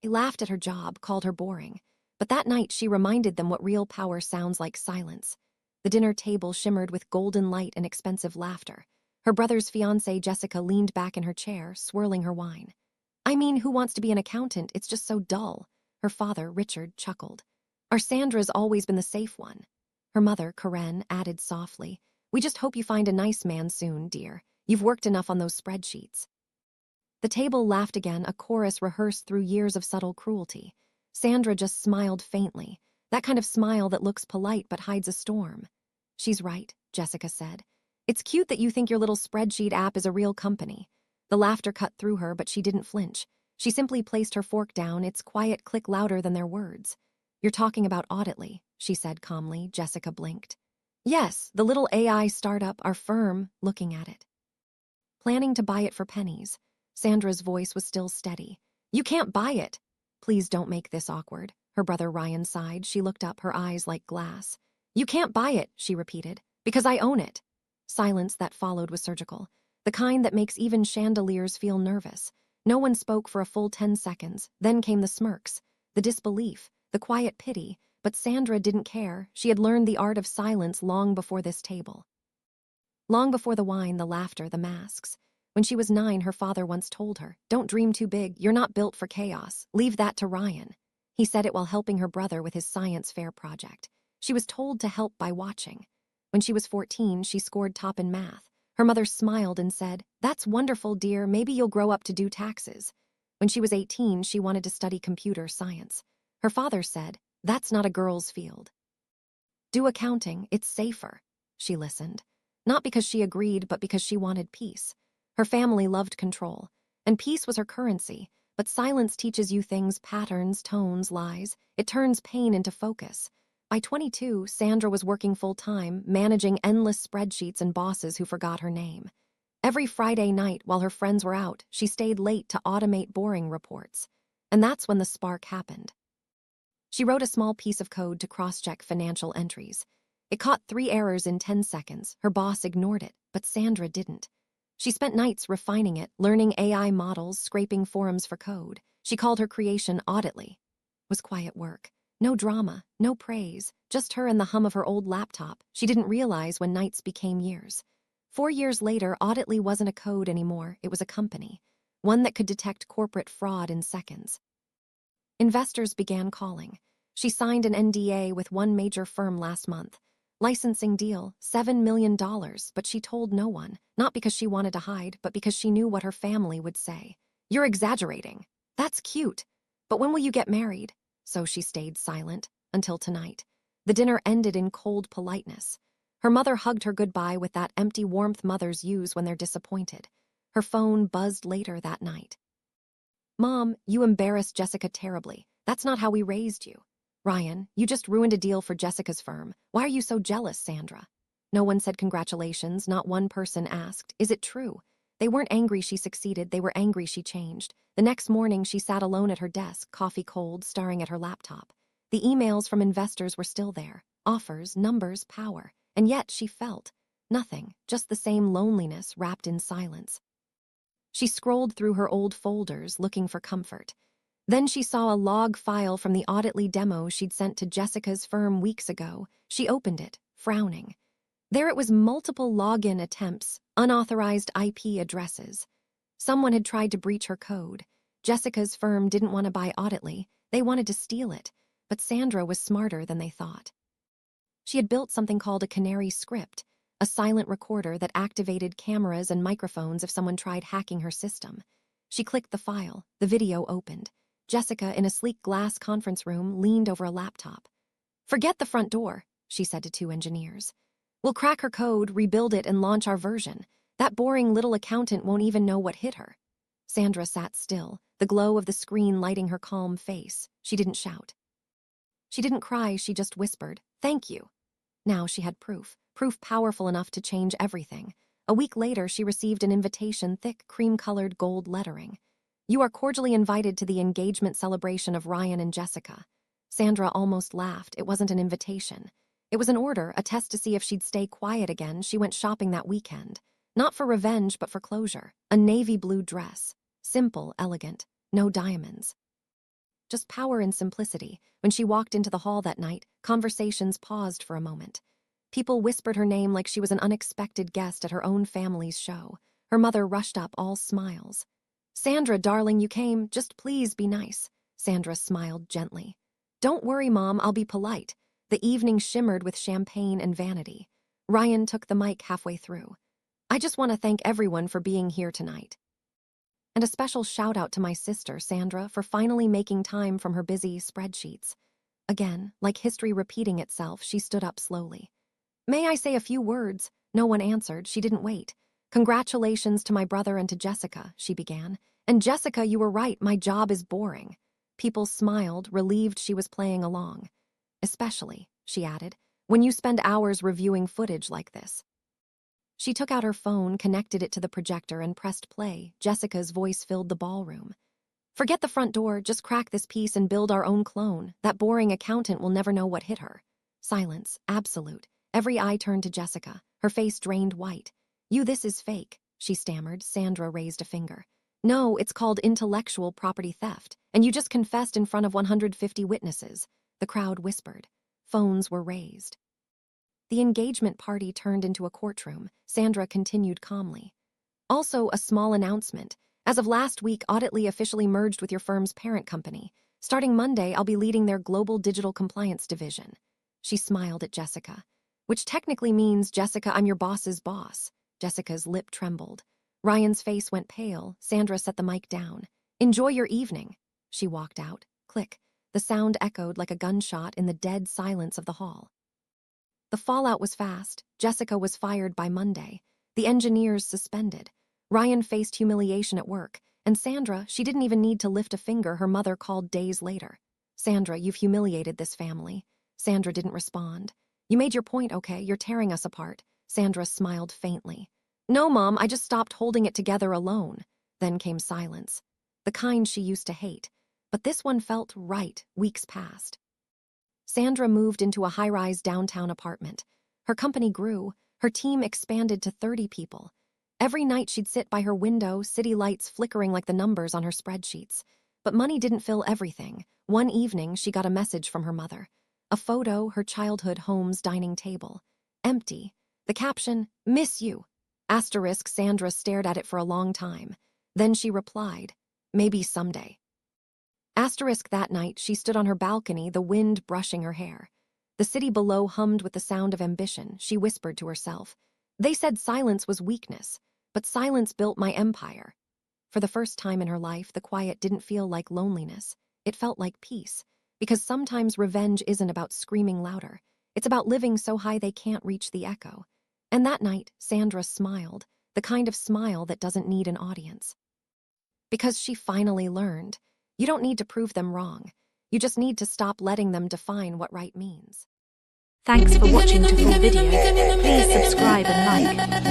They laughed at her job, called her boring. But that night she reminded them what real power sounds like: silence. The dinner table shimmered with golden light and expensive laughter. Her brother's fiancée, Jessica, leaned back in her chair, swirling her wine. I mean, who wants to be an accountant? It's just so dull. Her father, Richard, chuckled. Our Sandra's always been the safe one. Her mother, Karen, added softly, we just hope you find a nice man soon, dear. You've worked enough on those spreadsheets. The table laughed again, a chorus rehearsed through years of subtle cruelty. Sandra just smiled faintly, that kind of smile that looks polite but hides a storm. She's right, Jessica said. It's cute that you think your little spreadsheet app is a real company. The laughter cut through her, but she didn't flinch. She simply placed her fork down, its quiet click louder than their words. You're talking about Auditly, she said calmly. Jessica blinked. Yes, the little AI startup, our firm, looking at it. Planning to buy it for pennies. Sandra's voice was still steady. You can't buy it. Please don't make this awkward. Her brother Ryan sighed. She looked up, her eyes like glass. You can't buy it, she repeated, because I own it. Silence that followed was surgical, the kind that makes even chandeliers feel nervous. No one spoke for a full 10 seconds. Then came the smirks, the disbelief, the quiet pity, but Sandra didn't care. She had learned the art of silence long before this table. Long before the wine, the laughter, the masks. When she was 9, her father once told her, don't dream too big, you're not built for chaos, leave that to Ryan. He said it while helping her brother with his science fair project. She was told to help by watching. When she was 14, she scored top in math. Her mother smiled and said, that's wonderful, dear, maybe you'll grow up to do taxes. When she was 18, she wanted to study computer science. Her father said, that's not a girl's field. Do accounting, it's safer. She listened. Not because she agreed, but because she wanted peace. Her family loved control, and peace was her currency, but silence teaches you things: patterns, tones, lies. It turns pain into focus. By 22, Sandra was working full-time, managing endless spreadsheets and bosses who forgot her name. Every Friday night, while her friends were out, she stayed late to automate boring reports. And that's when the spark happened. She wrote a small piece of code to cross-check financial entries. It caught 3 errors in 10 seconds. Her boss ignored it, but Sandra didn't. She spent nights refining it, learning AI models, scraping forums for code. She called her creation Auditly. It was quiet work. No drama, no praise, just her and the hum of her old laptop. She didn't realize when nights became years. 4 years later, Auditly wasn't a code anymore. It was a company, one that could detect corporate fraud in seconds. Investors began calling. She signed an NDA with one major firm last month. Licensing deal, $7 million, but she told no one, not because she wanted to hide, but because she knew what her family would say. You're exaggerating. That's cute. But when will you get married? So she stayed silent, until tonight. The dinner ended in cold politeness. Her mother hugged her goodbye with that empty warmth mothers use when they're disappointed. Her phone buzzed later that night. Mom, you embarrassed Jessica terribly. That's not how we raised you. Ryan, you just ruined a deal for Jessica's firm. Why are you so jealous, Sandra? No one said congratulations. Not one person asked, is it true? They weren't angry she succeeded. They were angry she changed. The next morning, she sat alone at her desk, coffee cold, staring at her laptop. The emails from investors were still there. Offers, numbers, power. And yet she felt nothing, just the same loneliness wrapped in silence. She scrolled through her old folders, looking for comfort. Then she saw a log file from the Auditly demo she'd sent to Jessica's firm weeks ago. She opened it, frowning. There it was: multiple login attempts, unauthorized IP addresses. Someone had tried to breach her code. Jessica's firm didn't want to buy Auditly. They wanted to steal it. But Sandra was smarter than they thought. She had built something called a canary script, a silent recorder that activated cameras and microphones if someone tried hacking her system. She clicked the file. The video opened. Jessica, in a sleek glass conference room, leaned over a laptop. Forget the front door, she said to 2 engineers. We'll crack her code, rebuild it, and launch our version. That boring little accountant won't even know what hit her. Sandra sat still, the glow of the screen lighting her calm face. She didn't shout. She didn't cry, she just whispered, thank you. Now she had proof powerful enough to change everything. A week later, she received an invitation, thick, cream-colored gold lettering. You are cordially invited to the engagement celebration of Ryan and Jessica. Sandra almost laughed. It wasn't an invitation. It was an order, a test to see if she'd stay quiet again. She went shopping that weekend. Not for revenge, but for closure. A navy blue dress. Simple, elegant, no diamonds. just power and simplicity. When she walked into the hall that night, conversations paused for a moment. People whispered her name like she was an unexpected guest at her own family's show. Her mother rushed up, all smiles. "Sandra, darling, you came. Just please be nice." Sandra smiled gently. "Don't worry, Mom, I'll be polite." The evening shimmered with champagne and vanity. Ryan took the mic halfway through. "I just want to thank everyone for being here tonight. And a special shout out to my sister, Sandra, for finally making time from her busy spreadsheets." Again, like history repeating itself, she stood up slowly. "May I say a few words?" No one answered. She didn't wait. "Congratulations to my brother and to Jessica," she began. "And Jessica, you were right, my job is boring." People smiled, relieved she was playing along. "Especially," she added, "when you spend hours reviewing footage like this." She took out her phone, connected it to the projector, and pressed play. Jessica's voice filled the ballroom. "Forget the front door, just crack this piece and build our own clone. That boring accountant will never know what hit her." Silence, absolute. Every eye turned to Jessica, her face drained white. This is fake," she stammered. Sandra raised a finger. "No, it's called intellectual property theft, and you just confessed in front of 150 witnesses." The crowd whispered. Phones were raised. The engagement party turned into a courtroom. Sandra continued calmly. "Also, a small announcement. As of last week, Auditly officially merged with your firm's parent company. Starting Monday, I'll be leading their global digital compliance division." She smiled at Jessica. "Which technically means, Jessica, I'm your boss's boss." Jessica's lip trembled. Ryan's face went pale. Sandra set the mic down. "Enjoy your evening." She walked out. Click. The sound echoed like a gunshot in the dead silence of the hall. The fallout was fast. Jessica was fired by Monday. The engineers suspended. Ryan faced humiliation at work. And Sandra, she didn't even need to lift a finger. Her mother called days later. "Sandra, you've humiliated this family." Sandra didn't respond. "You made your point, okay? You're tearing us apart." Sandra smiled faintly. "No, Mom, I just stopped holding it together alone." Then came silence. The kind she used to hate. But this one felt right. Weeks passed. Sandra moved into a high-rise downtown apartment. Her company grew. Her team expanded to 30 people. Every night she'd sit by her window, city lights flickering like the numbers on her spreadsheets. But money didn't fill everything. One evening, she got a message from her mother. A photo, her childhood home's dining table. Empty. The caption, "Miss you." Asterisk. Sandra stared at it for a long time. Then she replied, "Maybe someday." Asterisk. That night, she stood on her balcony, the wind brushing her hair. The city below hummed with the sound of ambition. She whispered to herself. "They said silence was weakness, but silence built my empire." For the first time in her life, the quiet didn't feel like loneliness. It felt like peace. Because sometimes revenge isn't about screaming louder. It's about living so high they can't reach the echo. And that night, Sandra smiled, the kind of smile that doesn't need an audience. Because she finally learned, you don't need to prove them wrong. You just need to stop letting them define what right means. Thanks for watching to full video. Please subscribe and like.